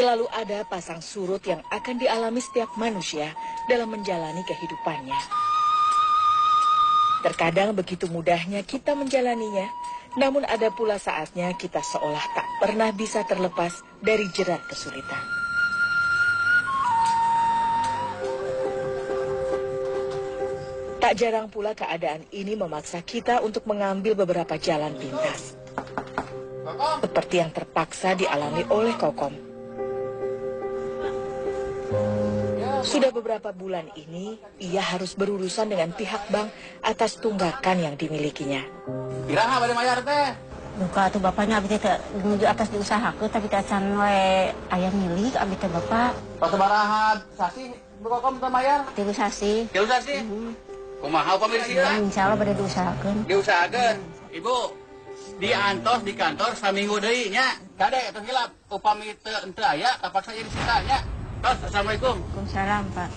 Selalu ada pasang surut yang akan dialami setiap manusia dalam menjalani kehidupannya. Terkadang begitu mudahnya kita menjalaninya, namun ada pula saatnya kita seolah tak pernah bisa terlepas dari jerat kesulitan. Tak jarang pula keadaan ini memaksa kita untuk mengambil beberapa jalan pintas. Seperti yang terpaksa dialami oleh Kokom. Sudah beberapa bulan ini, ia harus berurusan dengan pihak bank atas tunggakan yang dimilikinya. Kira bade mayar teh? Buka tuh bapaknya abis itu menuju atas diusahakeun tapi teh can we aya milik abis teh bapak. Pas sabaraha sasi Kokom teh mayar? 3 sasi. 3 sasi? Kumaha upami di situ? Insyaallah bade diusahakeun. Diusahakeun. Ibu, diantos di kantor saminggu deui nya. Kade atuh hilap upami teu henteu aya kapaksa jadi sitanya. Tos, assalamualaikum. Waalaikumsalam, Pak.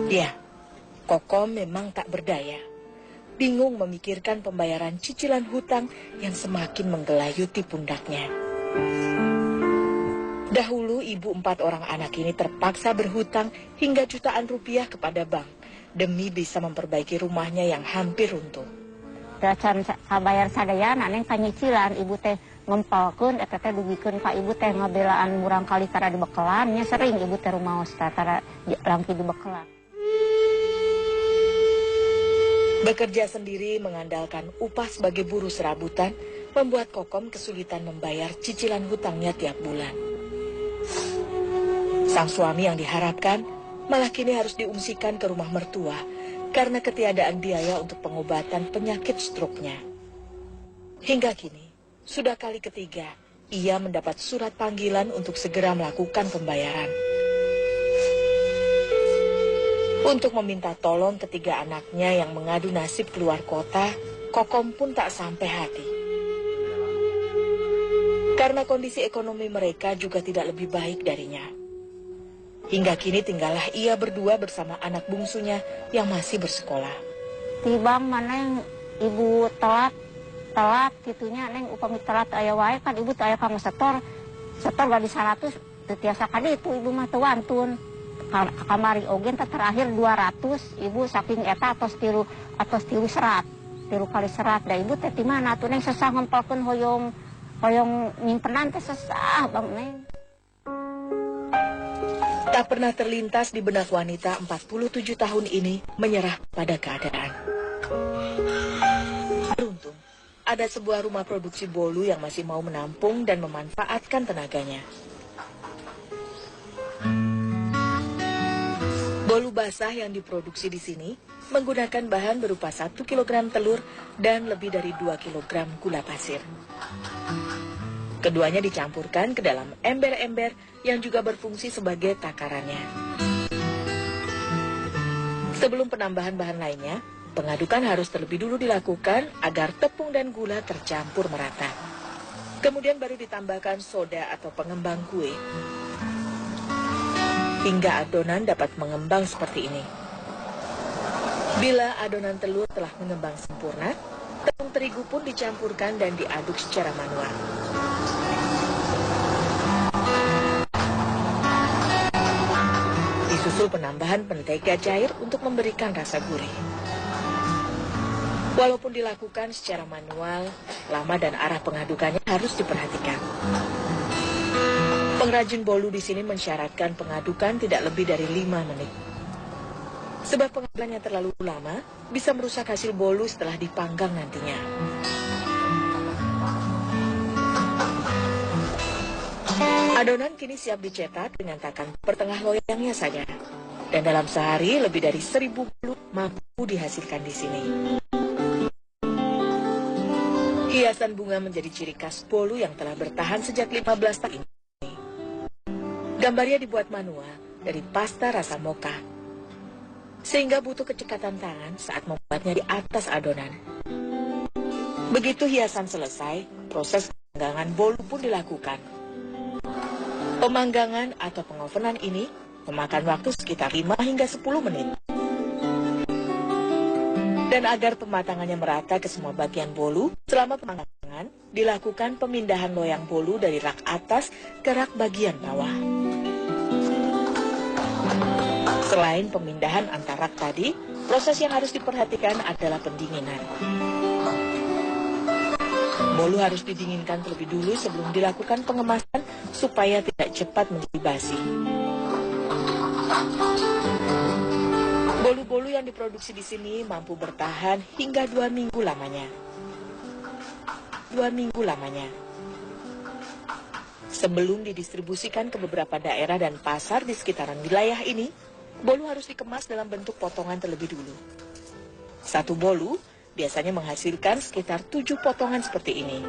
Ya, Kokom memang tak berdaya. Bingung memikirkan pembayaran cicilan hutang yang semakin menggelayuti pundaknya. Dahulu ibu 4 orang anak ini terpaksa berhutang hingga jutaan rupiah kepada bank demi bisa memperbaiki rumahnya yang hampir runtuh. Can kabayar sadayana neng kanyicilan ibu teh ngempalkeun eta teh dugikeun ka ibu teh ngabelaan murang kali tara dibekelan nya sering ibu teh rumaos tara langki dibekelan. Bekerja sendiri mengandalkan upah sebagai buruh serabutan membuat Kokom kesulitan membayar cicilan hutangnya tiap bulan. Sang suami yang diharapkan malah kini harus diungsikan ke rumah mertua karena ketiadaan biaya untuk pengobatan penyakit stroke-nya. Hingga kini, sudah kali ketiga, ia mendapat surat panggilan untuk segera melakukan pembayaran. Untuk meminta tolong ketiga anaknya yang mengadu nasib keluar kota, Kokom pun tak sampai hati. Karena kondisi ekonomi mereka juga tidak lebih baik darinya. Hingga kini tinggallah ia berdua bersama anak bungsunya yang masih bersekolah. Di bank mana yang ibu telat gitunya neng upami telat aya wae kan ibu teh aya kanggo setor gak di 100 teu tiasa kali itu ibu mah teu wantun. Kamari ogen terakhir 200 ibu saking eta atos tilu serat 3 kali serat da ibu teh di mana tuh neng sesah ngempalkeun hoyong nyimpenan teh sesah bang neng. Tak pernah terlintas di benak wanita 47 tahun ini menyerah pada keadaan. Beruntung, ada sebuah rumah produksi bolu yang masih mau menampung dan memanfaatkan tenaganya. Bolu basah yang diproduksi di sini menggunakan bahan berupa 1 kg telur dan lebih dari 2 kg gula pasir. Keduanya dicampurkan ke dalam ember-ember yang juga berfungsi sebagai takarannya. Sebelum penambahan bahan lainnya, pengadukan harus terlebih dulu dilakukan agar tepung dan gula tercampur merata. Kemudian baru ditambahkan soda atau pengembang kue. Hingga adonan dapat mengembang seperti ini. Bila adonan telur telah mengembang sempurna, tepung terigu pun dicampurkan dan diaduk secara manual. Disusul penambahan mentega cair untuk memberikan rasa gurih. Walaupun dilakukan secara manual, lama dan arah pengadukannya harus diperhatikan. Pengrajin bolu di sini mensyaratkan pengadukan tidak lebih dari 5 menit. Sebab pengadukannya terlalu lama, bisa merusak hasil bolu setelah dipanggang nantinya. Adonan kini siap dicetak dengan takaran pertengah loyangnya saja. Dan dalam sehari lebih dari 1000 bolu mampu dihasilkan di sini. Hiasan bunga menjadi ciri khas bolu yang telah bertahan sejak 15 tahun ini. Gambarnya dibuat manual dari pasta rasa mocha. Sehingga butuh kecekatan tangan saat membuatnya di atas adonan. Begitu hiasan selesai, proses pemanggangan bolu pun dilakukan. Pemanggangan atau pengovenan ini memakan waktu sekitar 5 hingga 10 menit. Dan agar pematangannya merata ke semua bagian bolu, selama pematangan dilakukan pemindahan loyang bolu dari rak atas ke rak bagian bawah. Selain pemindahan antar rak tadi, proses yang harus diperhatikan adalah pendinginan. Bolu harus didinginkan terlebih dulu sebelum dilakukan pengemasan supaya tidak cepat menjadi basi. Bolu-bolu yang diproduksi di sini mampu bertahan hingga 2 minggu lamanya. 2 minggu lamanya. Sebelum didistribusikan ke beberapa daerah dan pasar di sekitaran wilayah ini, bolu harus dikemas dalam bentuk potongan terlebih dulu. Satu bolu biasanya menghasilkan sekitar 7 potongan seperti ini.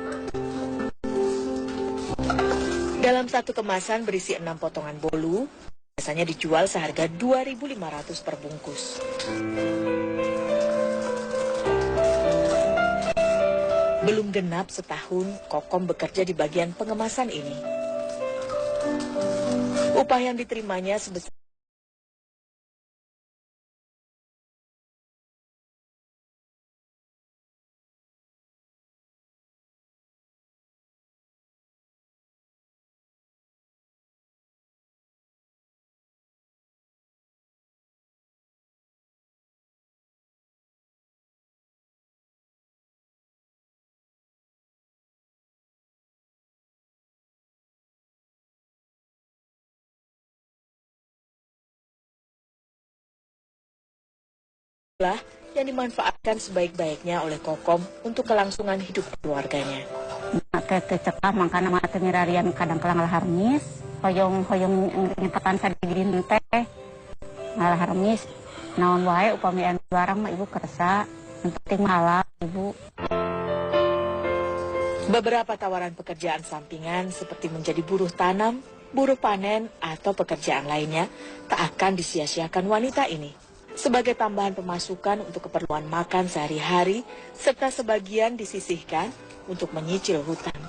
Dalam satu kemasan berisi 6 potongan bolu, biasanya dijual seharga 2.500 per bungkus. Belum genap setahun, Kokom bekerja di bagian pengemasan ini. Upah yang diterimanya sebesar yang dimanfaatkan sebaik-baiknya oleh Kokom untuk kelangsungan hidup keluarganya. Mate cekah mangkana mate mirarian kadang kalang harmis, hoyong ngekapan sadigrin teh. Ngalah harmis naon wae upami anu barang mah ibu kersa, yang penting halal ibu. Beberapa tawaran pekerjaan sampingan seperti menjadi buruh tanam, buruh panen, atau pekerjaan lainnya tak akan disia-siakan wanita ini. Sebagai tambahan pemasukan untuk keperluan makan sehari-hari, serta sebagian disisihkan untuk menyicil hutang.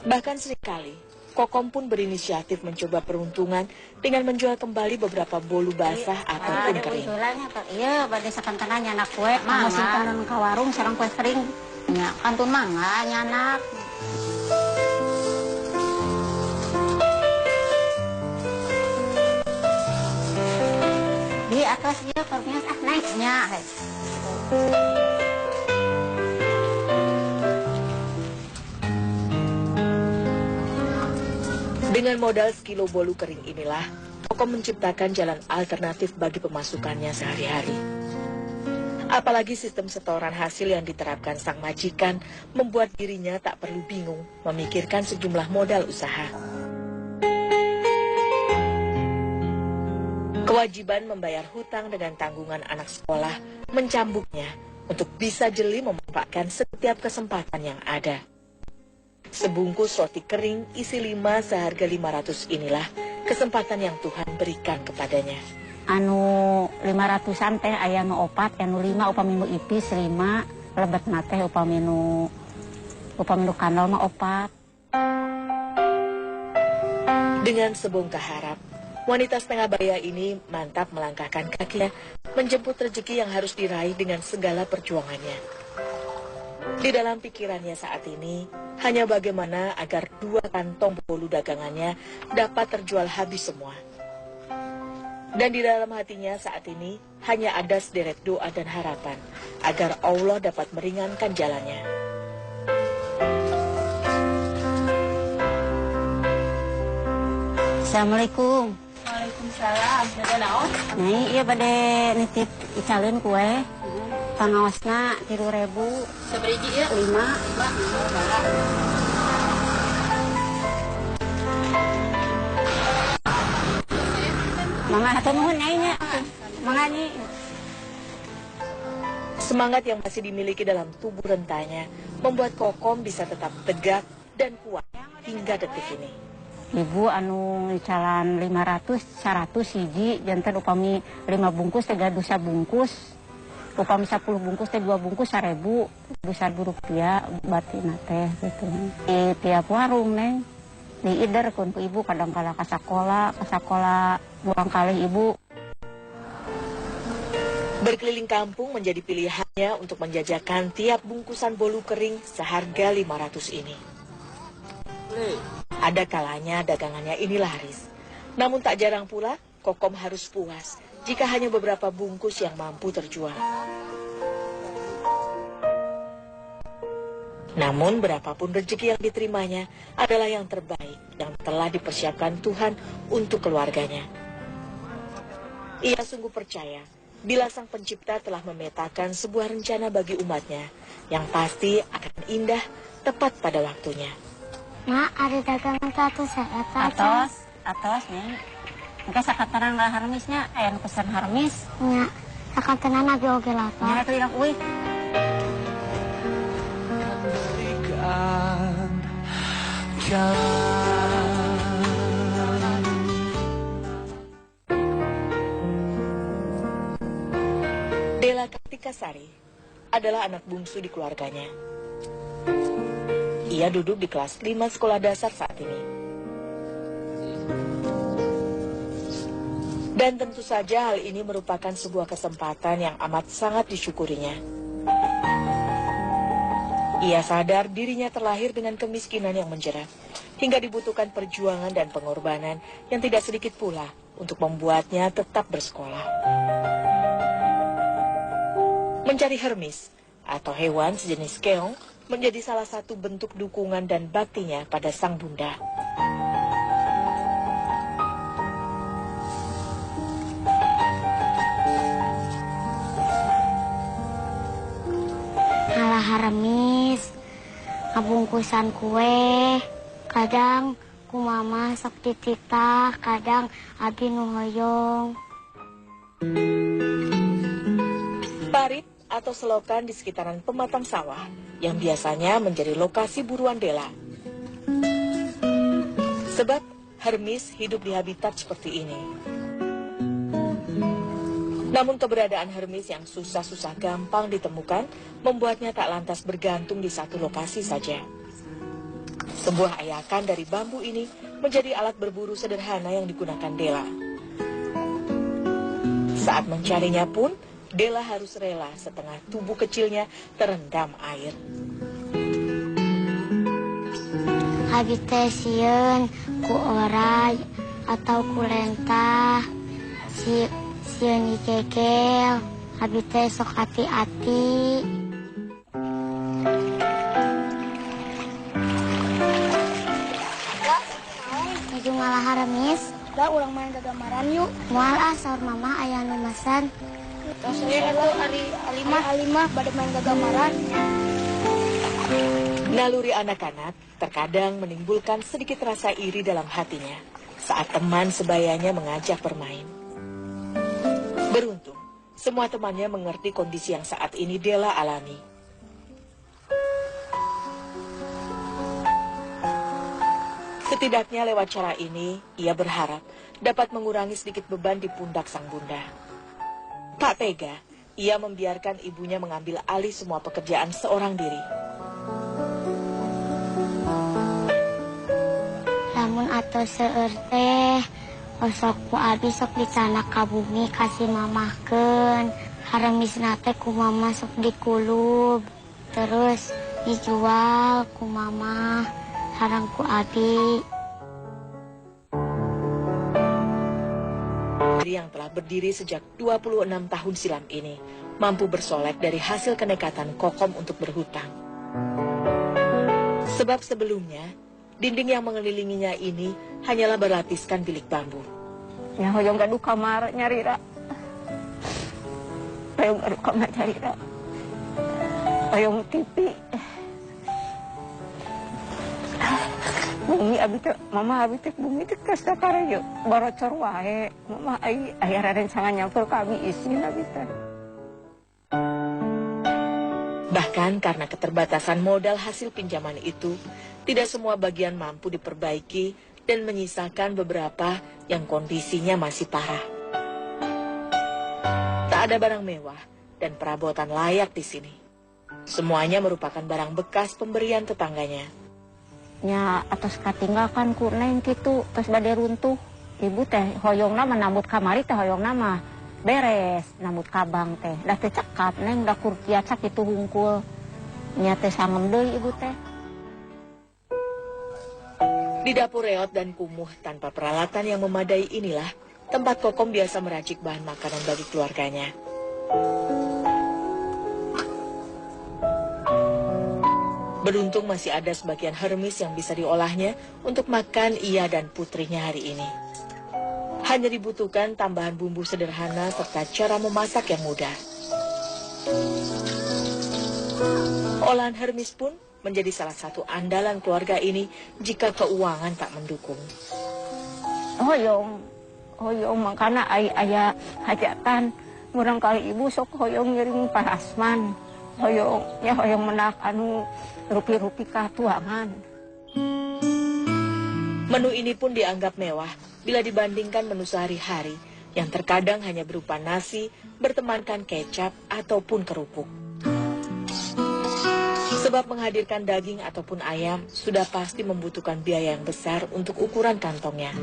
Bahkan seringkali, Kokom pun berinisiatif mencoba peruntungan dengan menjual kembali beberapa bolu basah ataupun kering. Iya, pada sakantana nyanak kue, simpan ke warung sareng kue kering. Ya, kantun mangga nyanak. Di atasnya kornya naiknya. Dengan modal sekilo bolu kering inilah, Kokom menciptakan jalan alternatif bagi pemasukannya sehari-hari. Apalagi sistem setoran hasil yang diterapkan sang majikan membuat dirinya tak perlu bingung memikirkan sejumlah modal usaha. Kewajiban membayar hutang dengan tanggungan anak sekolah mencambuknya untuk bisa jeli memanfaatkan setiap kesempatan yang ada. Sebungkus roti kering isi 5 seharga 500 inilah kesempatan yang Tuhan berikan kepadanya. Anu 500-an teh aya nu 4, anu 5 upami nu ipis 5, lebet na teh upami nu kandol mah 4. Dengan sebongkah harap, wanita setengah baya ini mantap melangkahkan kakinya menjemput rezeki yang harus diraih dengan segala perjuangannya. Di dalam pikirannya saat ini, hanya bagaimana agar 2 kantong bolu dagangannya dapat terjual habis semua. Dan di dalam hatinya saat ini, hanya ada sederet doa dan harapan agar Allah dapat meringankan jalannya. Assalamualaikum. Waalaikumsalam. Dada naon? Nyai iya bade nitip icalin kue. Pangawasna 3.000. Sabriji ya? 5. Mangga hatur nuhun nyai nya. Mangga nyi. Semangat yang masih dimiliki dalam tubuh rentanya membuat Kokom bisa tetap tegak dan kuat hingga detik ini. Ibu anu ngicalan 500, 100 hiji, janten upami 5 bungkus 3 dosa bungkus. Upami 10 bungkus teh 2 bungkus 1.000, Rp2.000 batina teh gitu. Di tiap warung neng, diiderkeun ku ibu kadang-kala ka sakola, mulang kali ibu. Berkeliling kampung menjadi pilihannya untuk menjajakan tiap bungkusan bolu kering seharga 500 ini. Ada kalanya dagangannya ini laris. Namun tak jarang pula Kokom harus puas jika hanya beberapa bungkus yang mampu terjual. Namun berapapun rezeki yang diterimanya adalah yang terbaik yang telah dipersiapkan Tuhan untuk keluarganya. Ia sungguh percaya bila Sang Pencipta telah memetakan sebuah rencana bagi umatnya yang pasti akan indah tepat pada waktunya. Mak, ada dagangan satu saya atos nih. Mungkin sakataran lah harmisnya, ayam pesan harmis. Ya, sakataran lagi oke lapar. Nyara tuh ilang uih. Dela Kartikasari adalah anak bungsu di keluarganya. Ia duduk di kelas 5 sekolah dasar saat ini. Dan tentu saja hal ini merupakan sebuah kesempatan yang amat sangat disyukurinya. Ia sadar dirinya terlahir dengan kemiskinan yang menjerat, hingga dibutuhkan perjuangan dan pengorbanan yang tidak sedikit pula untuk membuatnya tetap bersekolah. Mencari hermis atau hewan sejenis keong menjadi salah satu bentuk dukungan dan baktinya pada sang bunda. Alah hermis, bungkusan kue, kadang ku mama sok dititah, kadang abi nu hoyong. Parit atau selokan di sekitaran pematang sawah yang biasanya menjadi lokasi buruan Dela. Sebab hermis hidup di habitat seperti ini. Namun keberadaan hermis yang susah-susah gampang ditemukan membuatnya tak lantas bergantung di satu lokasi saja. Sebuah ayakan dari bambu ini menjadi alat berburu sederhana yang digunakan Dela. Saat mencarinya pun, Dela harus rela setengah tubuh kecilnya terendam air. Habis teh sieun ku orai atau ku lentah, sieun dikekel, habis teh sok hati-hati. Meju ngalah haramis. Da urang main gagamaran yuk. Moal sahur mama aya nu masan. Saya itu alimah pada main gagamaran. Naluri anak-anak terkadang menimbulkan sedikit rasa iri dalam hatinya saat teman sebayanya mengajak bermain. Beruntung, semua temannya mengerti kondisi yang saat ini Dela alami. Setidaknya lewat cara ini, ia berharap dapat mengurangi sedikit beban di pundak sang bunda. Tak tega, ia membiarkan ibunya mengambil alih semua pekerjaan seorang diri. Lamun atau seueur teh, osok ku abi sok dicana ka bumi kasih mamahkeun. Haremisna teh ku mama sok dikulub. Terus dijual ku mama, sareng ku abi. Yang telah berdiri sejak 26 tahun silam ini mampu bersolek dari hasil kenekatan Kokom untuk berhutang. Sebab sebelumnya dinding yang mengelilinginya ini hanyalah berlapiskan bilik bambu. Ya hoyong gaduh kamar nyarira. Hoyong gaduh kamar nyarira. Hoyong TV. Bumi abi teh mama abi teh bumi teh kas dakara yeuh barocor wae. Mama ai aya raden sangat nyampel kami isin abi teh. Bahkan karena keterbatasan modal hasil pinjaman itu, tidak semua bagian mampu diperbaiki dan menyisakan beberapa yang kondisinya masih parah. Tak ada barang mewah dan perabotan layak di sini. Semuanya merupakan barang bekas pemberian tetangganya. Nya atas katinggalkan ku neng kitu tos bade runtuh. Ibu teh hoyongna menambut kamari teh hoyongna mah beres, namut kabang teh. Dah teh cekap, neng dah kurkiat sakitu hungkul. Nya teh sangem deui ibu teh. Di dapur reot dan kumuh tanpa peralatan yang memadai inilah tempat Kokom biasa meracik bahan makanan bagi keluarganya. Beruntung masih ada sebagian hermis yang bisa diolahnya untuk makan ia dan putrinya hari ini. Hanya dibutuhkan tambahan bumbu sederhana serta cara memasak yang mudah. Olahan hermis pun menjadi salah satu andalan keluarga ini jika keuangan tak mendukung. Hoyong makana aya hajatan. Murang kali ibu sok hoyong ngiring parasman. Hoyong menak anu rupi-rupi katuangan. Menu ini pun dianggap mewah bila dibandingkan menu sehari-hari yang terkadang hanya berupa nasi, bertemankan kecap ataupun kerupuk. Sebab menghadirkan daging ataupun ayam sudah pasti membutuhkan biaya yang besar untuk ukuran kantongnya.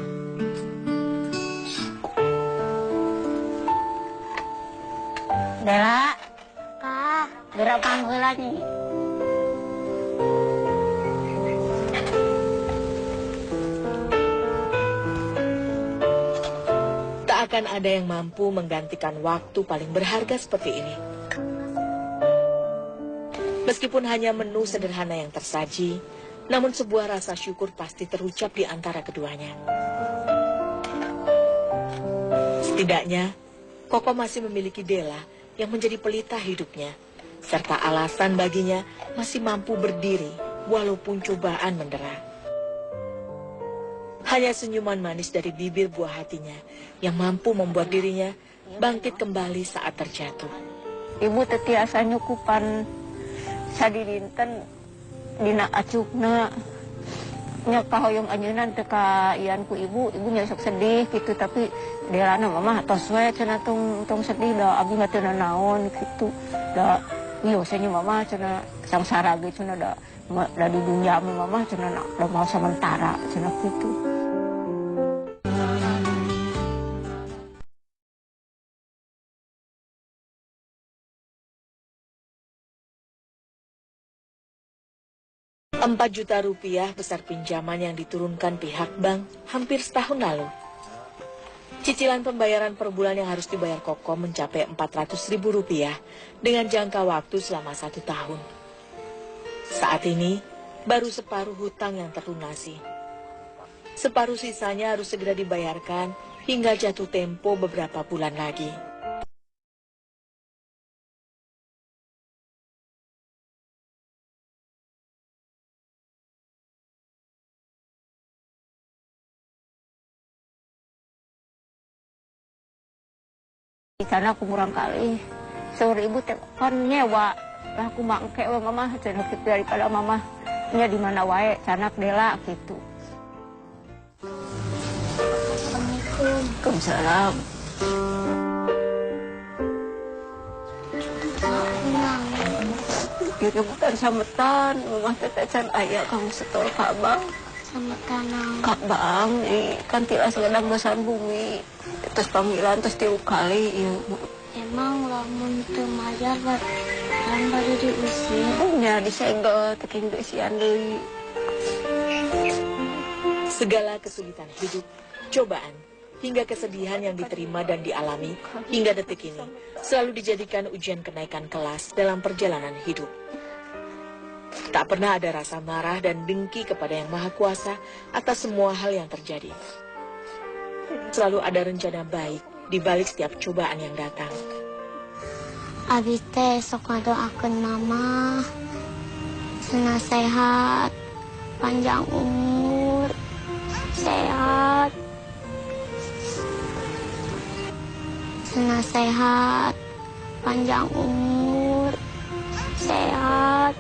Dela, Kak, gerak panggula nih. Tak akan ada yang mampu menggantikan waktu paling berharga seperti ini. Meskipun hanya menu sederhana yang tersaji, namun sebuah rasa syukur pasti terucap di antara keduanya. Setidaknya, Koko masih memiliki Dela yang menjadi pelita hidupnya, serta alasan baginya masih mampu berdiri walaupun cobaan mendera. Hanya senyuman manis dari bibir buah hatinya yang mampu membuat dirinya bangkit kembali saat terjatuh. Ibu tetiasa nyukupan sadidinten dina acukna nya kahoyong anyeunan teh ka ian ku ibu nya sok sedih gitu, tapi delana mama tos we cenah tong sedih da abi mah teu naon gitu da ieu cenah mama cenah sangsara ge cenah da di dunya mama cenah da mau sementara cenah gitu. Rp4 juta besar pinjaman yang diturunkan pihak bank hampir setahun lalu. Cicilan pembayaran per bulan yang harus dibayar Koko mencapai Rp400.000 dengan jangka waktu selama 1 tahun. Saat ini, baru separuh hutang yang terlunasi. Separuh sisanya harus segera dibayarkan hingga jatuh tempo beberapa bulan lagi. Di sana aku murang kali, sore ibu kan nyewa, lah aku mangke we mama, cenah kitu daripada mama nya di mana wae, canak Dela gitu. Waalaikumsalam. Kira bukan sametan, mama teh can aya kamu setor ka Bang. Sametan Kak Bang, kan tilas ngadang besan bumi. Terus panggilan terus 3 kali ya. emang lamun teu majar kan bari diusir. Nya disegel teuing dieusian deui. Segala kesulitan hidup, cobaan, hingga kesedihan yang diterima dan dialami hingga detik ini selalu dijadikan ujian kenaikan kelas dalam perjalanan hidup. Tak pernah ada rasa marah dan dengki kepada Yang Maha Kuasa atas semua hal yang terjadi. Selalu ada rencana baik di balik setiap cobaan yang datang. Abi teh sok ngadoakeun mama cenah sehat, panjang umur, sehat. Cenah sehat, panjang umur, sehat.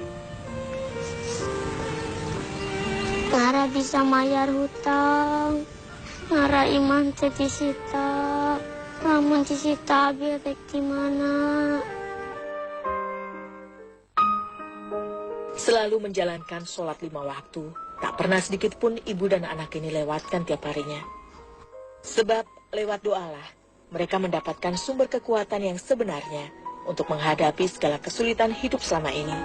Ngara bisa mayar hutang, ngara iman teh disita, lamun disita abi rek dimana. Selalu menjalankan sholat 5 waktu, tak pernah sedikit pun ibu dan anak ini lewatkan tiap harinya. Sebab lewat doalah mereka mendapatkan sumber kekuatan yang sebenarnya untuk menghadapi segala kesulitan hidup selama ini.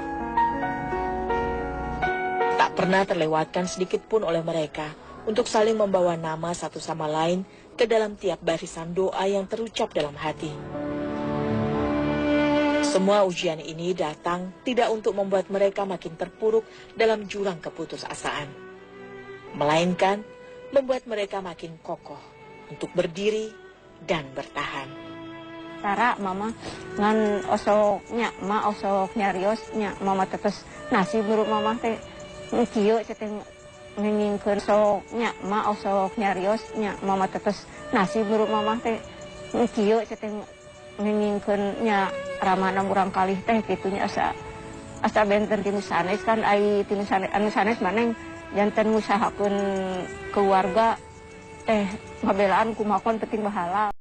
Tak pernah terlewatkan sedikit pun oleh mereka untuk saling membawa nama satu sama lain ke dalam tiap barisan doa yang terucap dalam hati. Semua ujian ini datang tidak untuk membuat mereka makin terpuruk dalam jurang keputusasaan, melainkan membuat mereka makin kokoh untuk berdiri dan bertahan. Tara mama ngan osoknya ma osok nyariosnya mama tetes nasi menurut mama teh kieu ceteng ngingkeun soknya ma osok nyariosnya mama tetes nasi menurut mama teh kieu ceteng ngingkeun nya ramana urang kalih teh kitunya asa benten tinu sanes kan ai tinu sanes anu sanes maneh janten ngusahakeun keluarga teh ngabelaan kumaha penting bahala.